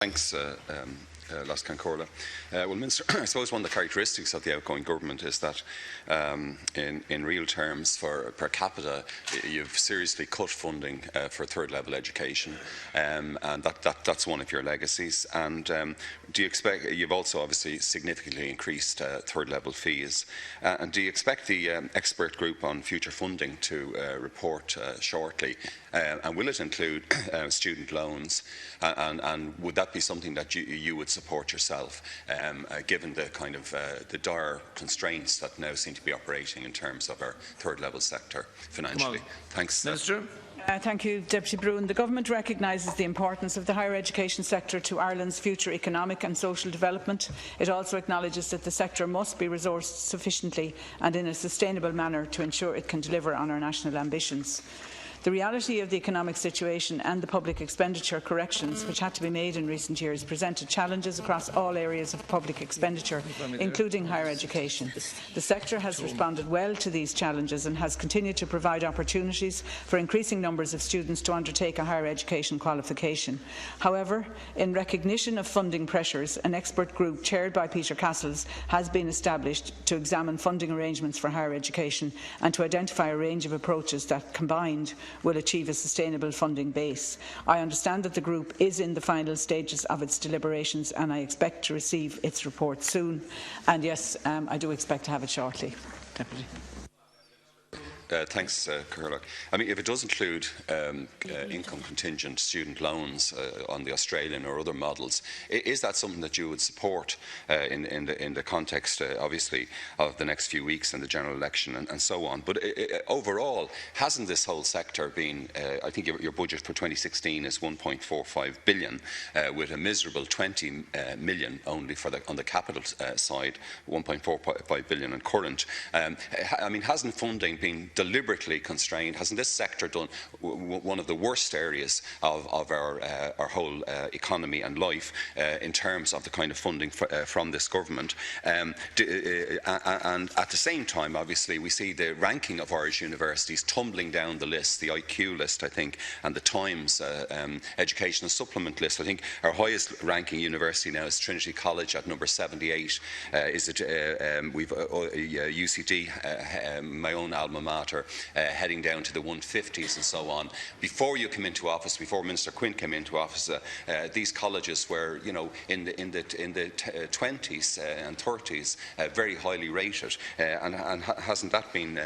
Thanks, Las Cancorla. Well, Minister, I suppose one of the characteristics of the outgoing government is that in real terms for per capita you've seriously cut funding for third level education, and that's one of your legacies. And do you expect, you've also obviously significantly increased third level fees, and do you expect the expert group on future funding to report shortly, and will it include student loans, and would that be something that you would support yourself, given the kind of the dire constraints that now seem to be operating in terms of our third level sector financially? Thanks. Minister. Thank you, Deputy Broughan. The Government recognises the importance of the higher education sector to Ireland's future economic and social development. It also acknowledges that the sector must be resourced sufficiently and in a sustainable manner to ensure it can deliver on our national ambitions. The reality of the economic situation and the public expenditure corrections which had to be made in recent years presented challenges across all areas of public expenditure, including higher education. The sector has responded well to these challenges and has continued to provide opportunities for increasing numbers of students to undertake a higher education qualification. However, in recognition of funding pressures, an expert group chaired by Peter Castles has been established to examine funding arrangements for higher education and to identify a range of approaches that, combined, will achieve a sustainable funding base. I understand that the group is in the final stages of its deliberations, and I expect to receive its report soon. And yes, I do expect to have it shortly. Deputy. Thanks, Curlock. I mean, if it does include income contingent student loans on the Australian or other models, is that something that you would support in the context, obviously, of the next few weeks and the general election and so on? But overall, hasn't this whole sector been? I think your budget for 2016 is 1.45 billion, with a miserable 20 million only for on the capital side, 1.45 billion in current. I mean, hasn't funding been deliberately constrained? Hasn't this sector done one of the worst areas of our whole economy and life in terms of the kind of funding from this government? And at the same time, obviously, we see the ranking of Irish universities tumbling down the list, the IQ list, I think, and the Times educational supplement list. I think our highest ranking university now is Trinity College at number 78. We've UCD, my own alma mater, heading down to the 150s and so on. Before you come into office, before Minister Quinn came into office, these colleges were, you know, in the 20s and 30s, very highly rated, and hasn't that been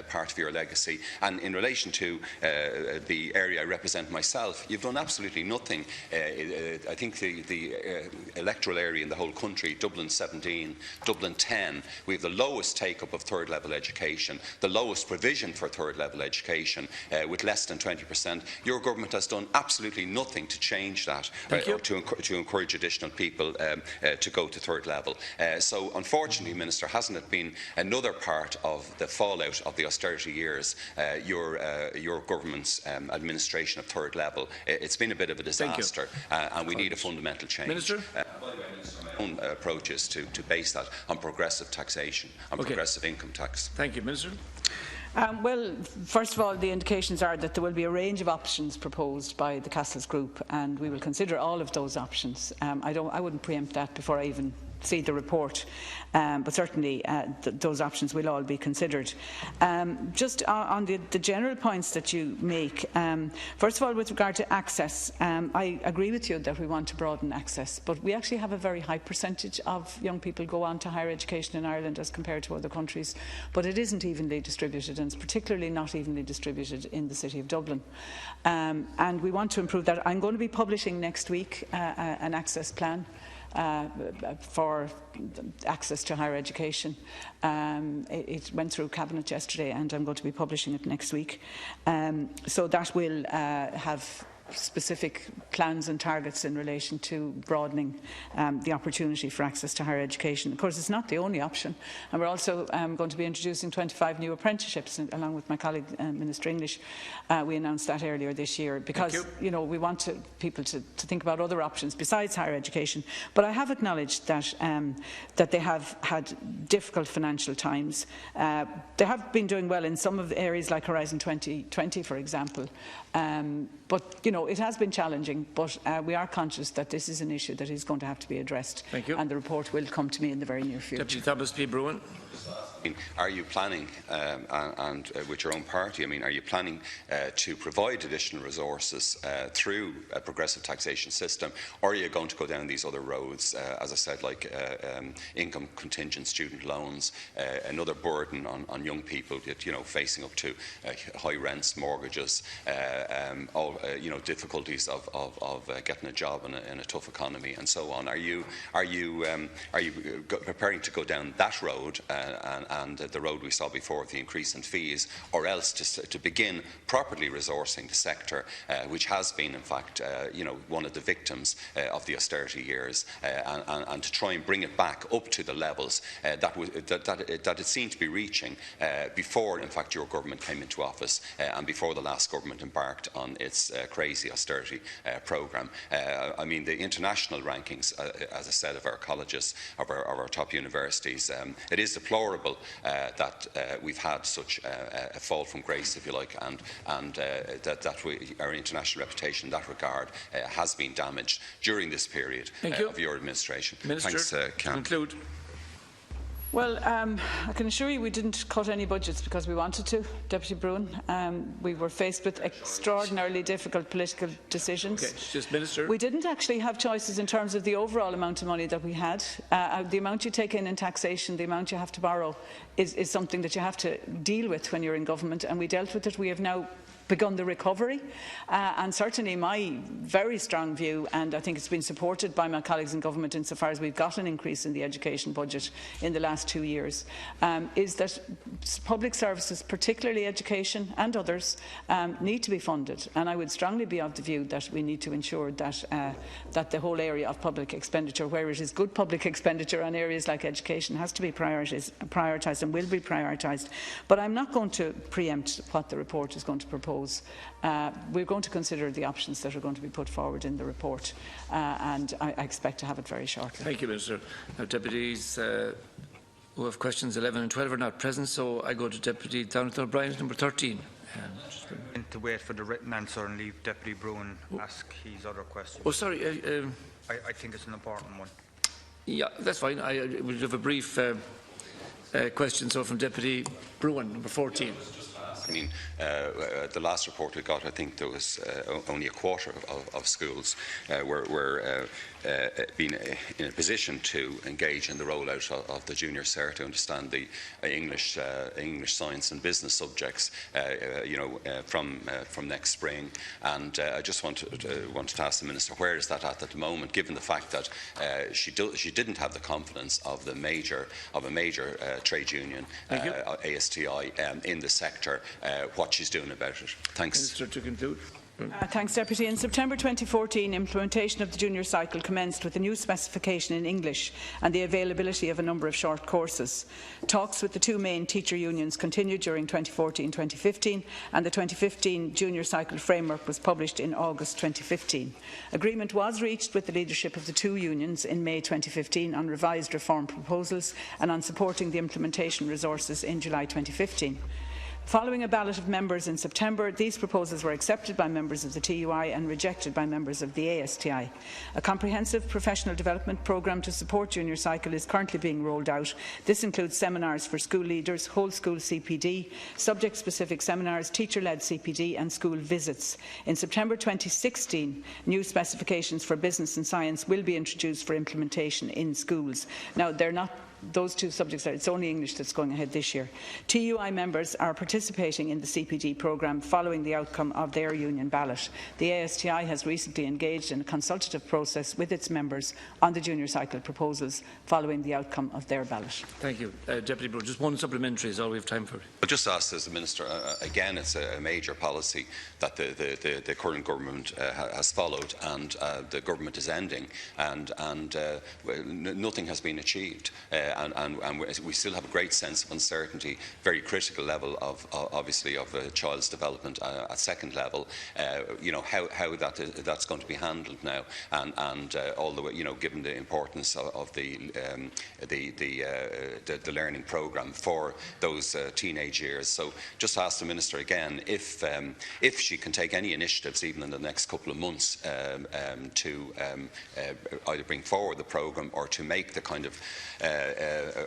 part of your legacy? And in relation to the area I represent myself, you've done absolutely nothing. I think the electoral area in the whole country, Dublin 17, Dublin 10, we have the lowest take-up of third level education, the lowest provision for third level education, with less than 20%. Your government has done absolutely nothing to change that, or to encourage additional people to go to third level. So unfortunately, Minister, hasn't it been another part of the fallout of the austerity years, your government's administration of third level? It's been a bit of a disaster, and we need a fundamental change. Minister? By the way, Minister, my own approach is to base that on progressive taxation, on progressive income tax. Thank you, Minister. Well, first of all, the indications are that there will be a range of options proposed by the Castles Group, and we will consider all of those options. I wouldn't preempt that before I even see the report, but certainly those options will all be considered. Just on the general points that you make, first of all, with regard to access, I agree with you that we want to broaden access, but we actually have a very high percentage of young people go on to higher education in Ireland as compared to other countries, but it isn't evenly distributed, and it's particularly not evenly distributed in the city of Dublin. And we want to improve that. I'm going to be publishing next week an access plan for access to higher education. It went through Cabinet yesterday, and I'm going to be publishing it next week. So that will have specific plans and targets in relation to broadening the opportunity for access to higher education. Of course, it's not the only option, and we're also going to be introducing 25 new apprenticeships, along with my colleague Minister English. We announced that earlier this year because you know, we want people to think about other options besides higher education. But I have acknowledged that that they have had difficult financial times. They have been doing well in some of the areas like Horizon 2020, for example. But you know, know, it has been challenging, but we are conscious that this is an issue that is going to have to be addressed. Thank you. And the report will come to me in the very near future. Deputy Thomas P. Broughan. Are you planning, and with your own party, are you planning to provide additional resources through a progressive taxation system, or are you going to go down these other roads, as I said, like income contingent student loans, another burden on young people, facing up to high rents, mortgages, difficulties of getting a job in a tough economy, and so on? Are you preparing to go down that road and the road we saw before with the increase in fees, or else to begin properly resourcing the sector, which has been, in fact, one of the victims of the austerity years, and to try and bring it back up to the levels that it seemed to be reaching before, in fact, your government came into office and before the last government embarked on its crazy austerity programme. The international rankings, as I said, of our colleges, of our top universities, it is deplorable that we've had such a fall from grace, if you like, and that our international reputation in that regard has been damaged during this period of your administration. Minister, Thanks, conclude. Well, I can assure you we didn't cut any budgets because we wanted to, Deputy Broughan. We were faced with extraordinarily difficult political decisions. Okay, just Minister. We didn't actually have choices in terms of the overall amount of money that we had. The amount you take in taxation, the amount you have to borrow, is something that you have to deal with when you're in government, and we dealt with it. We have now begun the recovery, and certainly my very strong view, and I think it's been supported by my colleagues in government insofar as we've got an increase in the education budget in the last 2 years, is that public services, particularly education and others, need to be funded, and I would strongly be of the view that we need to ensure that that the whole area of public expenditure, where it is good public expenditure on areas like education, has to be prioritised and will be prioritised. But I'm not going to preempt what the report is going to propose. We're going to consider the options that are going to be put forward in the report, and I expect to have it very shortly. Thank you, Minister. Now, deputies who have questions 11 and 12 are not present, so I go to Deputy Donald O'Brien, number 13. To wait for the written answer and leave Deputy Broughan ask his other questions. Oh, sorry. I think it's an important one. Yeah, that's fine. I will have a brief question from Deputy Broughan, number 14. The last report we got, I think there was only a quarter of schools were being in a position to engage in the rollout of the junior Cert to understand the English, science and business subjects, from next spring. And I just wanted to ask the Minister, where is that at the moment, given the fact that she didn't have the confidence of a major trade union, ASTI, in the sector, what she's doing about it. Thanks. Minister, to conclude. Thanks, Deputy. In September 2014, implementation of the junior cycle commenced with a new specification in English and the availability of a number of short courses. Talks with the two main teacher unions continued during 2014-2015, and the 2015 junior cycle framework was published in August 2015. Agreement was reached with the leadership of the two unions in May 2015 on revised reform proposals and on supporting the implementation resources in July 2015. Following a ballot of members in September, these proposals were accepted by members of the TUI and rejected by members of the ASTI. A comprehensive professional development programme to support junior cycle is currently being rolled out. This includes seminars for school leaders, whole school CPD, subject-specific seminars, teacher-led CPD and school visits. In September 2016, new specifications for business and science will be introduced for implementation in schools. Now, they're not those two subjects, it's only English that's going ahead this year. TUI members are participating in the CPD programme following the outcome of their union ballot. The ASTI has recently engaged in a consultative process with its members on the junior cycle proposals following the outcome of their ballot. Thank you. Deputy Broughan, just one supplementary is all we have time for. I'll just ask as the Minister, again, it's a major policy that the current government has followed, and the government is ending, and nothing has been achieved. and we still have a great sense of uncertainty, very critical level of obviously of a child's development at second level. You know, how that's going to be handled now, and all the way, you know, given the importance of the learning programme for those teenage years. So just ask the Minister again if she can take any initiatives, even in the next couple of months, to either bring forward the programme or to make the kind of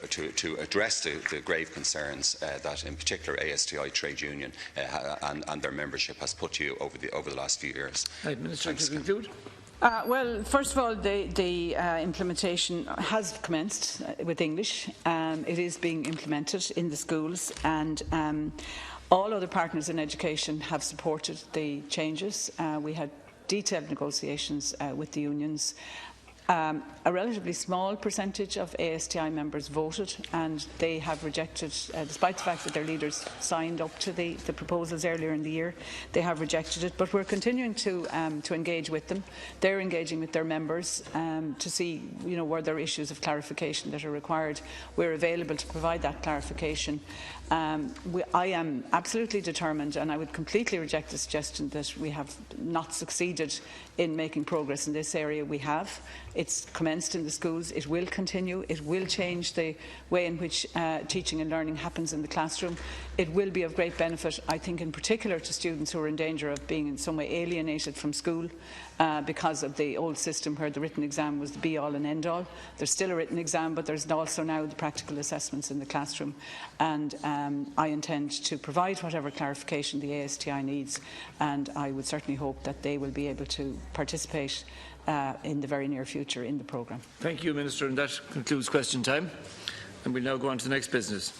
to address the grave concerns that, in particular, ASTI Trade Union and their membership has put to you over the last few years. Minister, to conclude. Well, first of all, the implementation has commenced with English. It is being implemented in the schools, and all other partners in education have supported the changes. We had detailed negotiations with the unions. A relatively small percentage of ASTI members voted, and they have rejected, despite the fact that their leaders signed up to the proposals earlier in the year, they have rejected it. But we're continuing to engage with them. They're engaging with their members to see, you know, were there issues of clarification that are required. We're available to provide that clarification. I am absolutely determined, and I would completely reject the suggestion that we have not succeeded in making progress in this area. We have. It's commenced in the schools. It will continue. It will change the way in which teaching and learning happens in the classroom. It will be of great benefit, I think, in particular to students who are in danger of being in some way alienated from school because of the old system where the written exam was the be-all and end-all. There's still a written exam, but there's also now the practical assessments in the classroom. And I intend to provide whatever clarification the ASTI needs, and I would certainly hope that they will be able to participate in the very near future in the programme. Thank you, Minister, and that concludes question time. And we'll now go on to the next business.